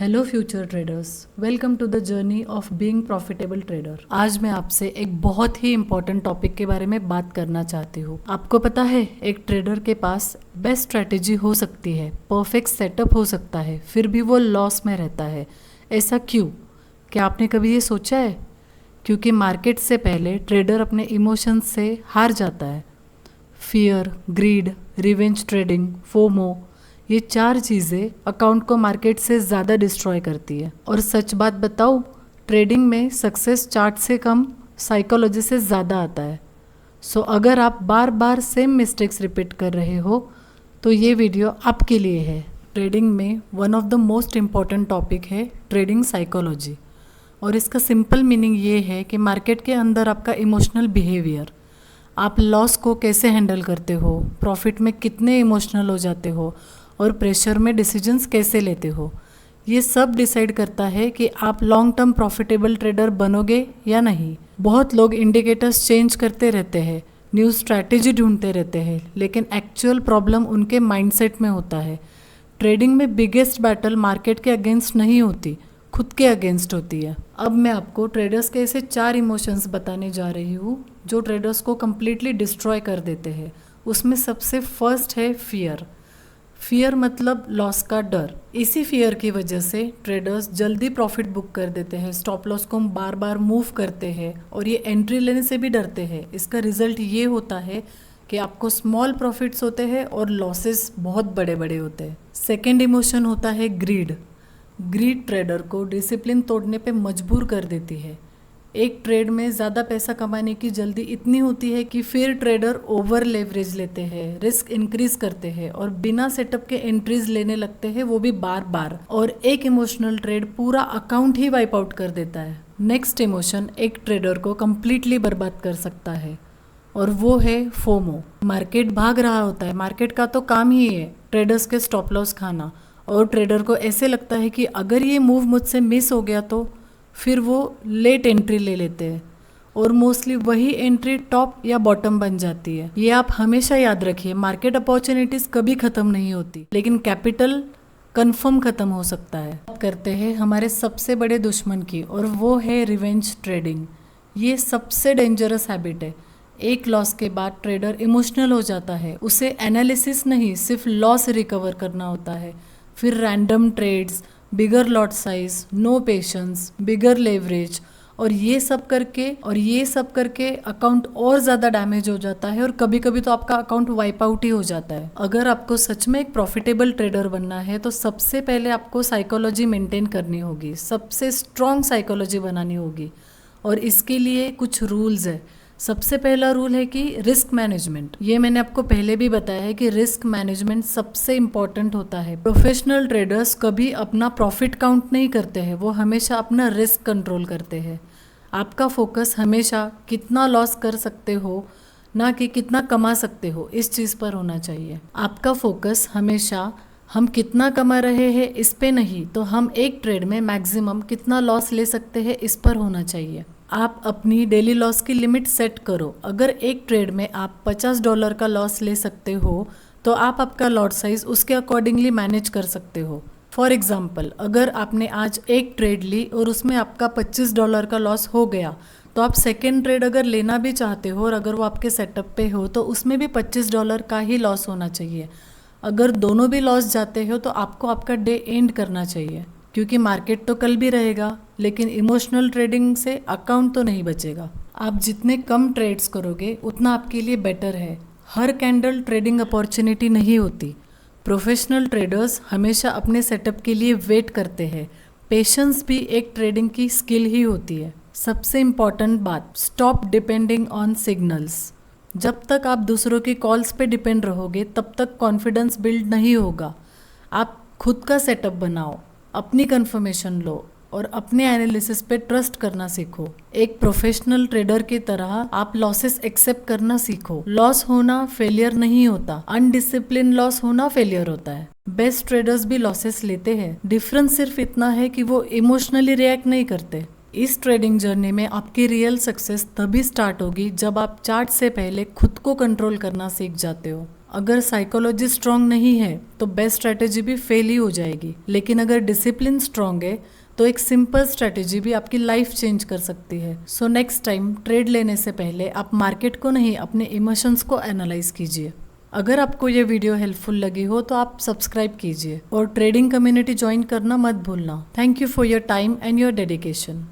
Hello future traders, welcome to the journey of being profitable trader. आज मैं आपसे एक बहुत ही इंपॉर्टेंट टॉपिक के बारे में बात करना चाहती हूँ। आपको पता है, एक ट्रेडर के पास बेस्ट स्ट्रैटेजी हो सकती है, परफेक्ट सेटअप हो सकता है, फिर भी वो लॉस में रहता है। ऐसा क्यों? क्या आपने कभी ये सोचा है? क्योंकि मार्केट से पहले ट्रेडर अपने इमोशंस से हार जाता है। Fear, greed, revenge trading, FOMO, ये 4 चीज़ें अकाउंट को मार्केट से ज़्यादा डिस्ट्रॉय करती है। और सच बात बताऊँ, ट्रेडिंग में सक्सेस चार्ट से कम साइकोलॉजी से ज़्यादा आता है। सो अगर आप बार बार सेम मिस्टेक्स रिपीट कर रहे हो तो ये वीडियो आपके लिए है। ट्रेडिंग में one of the most important topic है ट्रेडिंग साइकोलॉजी, और इसका सिंपल मीनिंग ये है कि मार्केट के अंदर आपका इमोशनल बिहेवियर, आप लॉस को कैसे हैंडल करते हो, प्रॉफिट में कितने इमोशनल हो जाते हो और प्रेशर में डिसीजंस कैसे लेते हो, ये सब डिसाइड करता है कि आप लॉन्ग टर्म प्रॉफिटेबल ट्रेडर बनोगे या नहीं। बहुत लोग इंडिकेटर्स चेंज करते रहते हैं, न्यू स्ट्रैटेजी ढूंढते रहते हैं, लेकिन एक्चुअल प्रॉब्लम उनके माइंडसेट में होता है। ट्रेडिंग में बिगेस्ट बैटल मार्केट के अगेंस्ट नहीं होती, खुद के अगेंस्ट होती है। अब मैं आपको ट्रेडर्स के ऐसे 4 इमोशंस बताने जा रही हूँ जो ट्रेडर्स को कम्प्लीटली डिस्ट्रॉय कर देते हैं। उसमें सबसे फर्स्ट है फियर। फियर मतलब लॉस का डर। इसी फियर की वजह से ट्रेडर्स जल्दी प्रॉफिट बुक कर देते हैं, स्टॉप लॉस को बार बार मूव करते हैं और ये एंट्री लेने से भी डरते हैं। इसका रिजल्ट ये होता है कि आपको स्मॉल प्रॉफिट्स होते हैं और लॉसेस बहुत बड़े बड़े होते हैं। सेकेंड इमोशन होता है ग्रीड। ग्रीड ट्रेडर को डिसिप्लिन तोड़ने पे मजबूर कर देती है। एक ट्रेड में ज़्यादा पैसा कमाने की जल्दी इतनी होती है कि फिर ट्रेडर ओवर लेवरेज लेते हैं, रिस्क इंक्रीज करते हैं और बिना सेटअप के एंट्रीज लेने लगते हैं, वो भी बार बार, और एक इमोशनल ट्रेड पूरा अकाउंट ही वाइप आउट कर देता है। नेक्स्ट इमोशन एक ट्रेडर को कम्प्लीटली बर्बाद कर सकता है और वो है फोमो। मार्केट भाग रहा होता है, मार्केट का तो काम ही है ट्रेडर्स के स्टॉप लॉस खाना, और ट्रेडर को ऐसे लगता है कि अगर ये मूव मुझसे मिस हो गया तो फिर वो लेट एंट्री ले लेते हैं और मोस्टली वही एंट्री टॉप या बॉटम बन जाती है। ये आप हमेशा याद रखिए, मार्केट अपॉर्चुनिटीज कभी खत्म नहीं होती, लेकिन कैपिटल कंफर्म खत्म हो सकता है। बात करते हैं हमारे सबसे बड़े दुश्मन की, और वो है रिवेंज ट्रेडिंग। ये सबसे डेंजरस हैबिट है। एक लॉस के बाद ट्रेडर इमोशनल हो जाता है, उसे एनालिसिस नहीं, सिर्फ लॉस रिकवर करना होता है। फिर रैंडम ट्रेड्स, बिगर लॉट साइज, नो पेशेंस, बिगर लेवरेज, और ये सब करके अकाउंट और ज़्यादा डैमेज हो जाता है और कभी कभी तो आपका अकाउंट वाइप आउट ही हो जाता है। अगर आपको सच में एक प्रॉफिटेबल ट्रेडर बनना है तो सबसे पहले आपको साइकोलॉजी मेंटेन करनी होगी, सबसे स्ट्रॉन्ग साइकोलॉजी बनानी होगी, और इसके लिए कुछ रूल्स है। सबसे पहला रूल है कि रिस्क मैनेजमेंट। ये मैंने आपको पहले भी बताया है कि रिस्क मैनेजमेंट सबसे इम्पॉर्टेंट होता है। प्रोफेशनल ट्रेडर्स कभी अपना प्रॉफिट काउंट नहीं करते हैं, वो हमेशा अपना रिस्क कंट्रोल करते हैं। आपका फोकस हमेशा कितना लॉस कर सकते हो, ना कि कितना कमा सकते हो, इस चीज़ पर होना चाहिए। आपका फोकस हमेशा हम कितना कमा रहे हैं इस पे नहीं, तो हम एक ट्रेड में मैक्सिमम कितना लॉस ले सकते हैं इस पर होना चाहिए। आप अपनी डेली लॉस की लिमिट सेट करो। अगर एक ट्रेड में आप $50 का लॉस ले सकते हो तो आप आपका लॉट साइज उसके अकॉर्डिंगली मैनेज कर सकते हो। फॉर एग्जांपल, अगर आपने आज एक ट्रेड ली और उसमें आपका $25 का लॉस हो गया, तो आप सेकेंड ट्रेड अगर लेना भी चाहते हो और अगर वो आपके सेटअप पे हो तो उसमें भी $25 का ही लॉस होना चाहिए। अगर दोनों भी लॉस जाते हो तो आपको आपका डे एंड करना चाहिए, क्योंकि मार्केट तो कल भी रहेगा, लेकिन इमोशनल ट्रेडिंग से अकाउंट तो नहीं बचेगा। आप जितने कम ट्रेड्स करोगे उतना आपके लिए बेटर है। हर कैंडल ट्रेडिंग अपॉर्चुनिटी नहीं होती। प्रोफेशनल ट्रेडर्स हमेशा अपने सेटअप के लिए वेट करते हैं। पेशेंस भी एक ट्रेडिंग की स्किल ही होती है। सबसे इम्पॉर्टेंट बात, स्टॉप डिपेंडिंग ऑन सिग्नल्स। जब तक आप दूसरों की कॉल्स पे डिपेंड रहोगे तब तक कॉन्फिडेंस बिल्ड नहीं होगा। आप खुद का सेटअप बनाओ, अपनी कंफर्मेशन लो और अपने एनालिसिस पे ट्रस्ट करना सीखो। एक प्रोफेशनल ट्रेडर की तरह आप लॉसेस एक्सेप्ट करना सीखो। लॉस होना फेलियर नहीं होता, अनडिसिप्लिन लॉस होना फेलियर होता है। बेस्ट ट्रेडर्स भी लॉसेस लेते हैं, डिफरेंस सिर्फ इतना है कि वो इमोशनली रिएक्ट नहीं करते। इस ट्रेडिंग जर्नी में आपकी रियल सक्सेस तभी स्टार्ट होगी जब आप चार्ट से पहले खुद को कंट्रोल करना सीख जाते हो। अगर साइकोलॉजी स्ट्रांग नहीं है तो बेस्ट स्ट्रैटेजी भी फेल ही हो जाएगी, लेकिन अगर डिसिप्लिन स्ट्रांग है तो एक सिंपल स्ट्रैटेजी भी आपकी लाइफ चेंज कर सकती है। सो नेक्स्ट टाइम ट्रेड लेने से पहले आप मार्केट को नहीं, अपने इमोशंस को एनालाइज कीजिए। अगर आपको ये वीडियो हेल्पफुल लगी हो तो आप सब्सक्राइब कीजिए और ट्रेडिंग कम्युनिटी ज्वाइन करना मत भूलना। Thank you for your time and your dedication.